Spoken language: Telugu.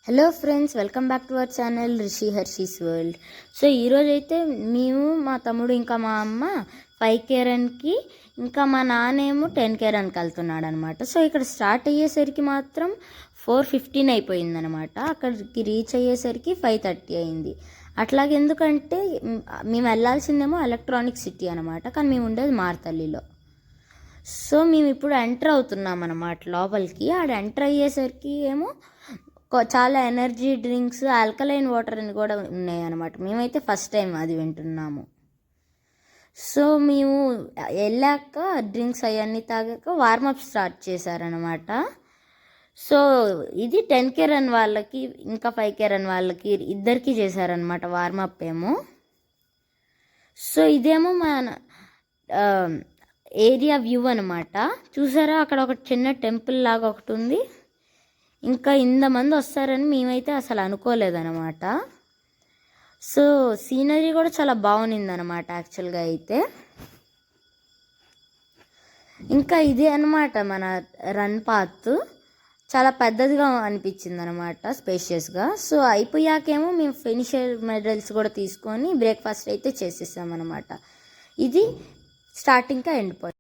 Hello friends, welcome back to our channel Rishi Hershey's world. So ఈరోజు అయితే మేము, మా తమ్ముడు ఇంకా మా అమ్మ 5K రన్కి, ఇంకా మా నాన్నేమో 10K రన్కి వెళ్తున్నాడు అనమాట. సో ఇక్కడ స్టార్ట్ అయ్యేసరికి మాత్రం 4:15 అయిపోయిందనమాట. అక్కడికి రీచ్ అయ్యేసరికి 5:30 అయింది. అట్లాగే ఎందుకంటే మేము వెళ్ళాల్సిందేమో ఎలక్ట్రానిక్ సిటీ అనమాట, కానీ మేము ఉండేది మార్తల్లిలో. సో మేము ఇప్పుడు ఎంటర్ అవుతున్నాం అనమాట లోపలికి. ఆడ ఎంటర్ అయ్యేసరికి ఏమో చాలా ఎనర్జీ డ్రింక్స్, ఆల్కలైన్ వాటర్ అని కూడా ఉన్నాయి అనమాట. మేమైతే ఫస్ట్ టైం అది వింటున్నాము. సో మేము వెళ్ళాక డ్రింక్స్ అవన్నీ తాగాక వార్మప్ స్టార్ట్ చేశారనమాట. సో ఇది 10K రన్ వాళ్ళకి, ఇంకా 5K రన్ వాళ్ళకి ఇద్దరికి చేశారనమాట వార్మప్ ఏమో. సో ఇదేమో మన ఏరియా వ్యూ అనమాట. చూసారా, అక్కడ ఒక చిన్న టెంపుల్ లాగా ఒకటి ఉంది. ఇంకా ఇంతమంది వస్తారని మేమైతే అసలు అనుకోలేదన్నమాట. సో సీనరీ కూడా చాలా బాగుందన్నమాట యాక్చువల్గా అయితే. ఇంకా ఇదే అనమాట మన రన్ పాత్. చాలా పెద్దదిగా అనిపించింది అనమాట, స్పేషియస్గా. సో అయిపోయాకేమో మేము ఫినిషర్ మెడల్స్ కూడా తీసుకొని బ్రేక్ఫాస్ట్ అయితే చేసేసామన్నమాట. ఇది స్టార్టింగ్గా ఎండ్ పాయింట్.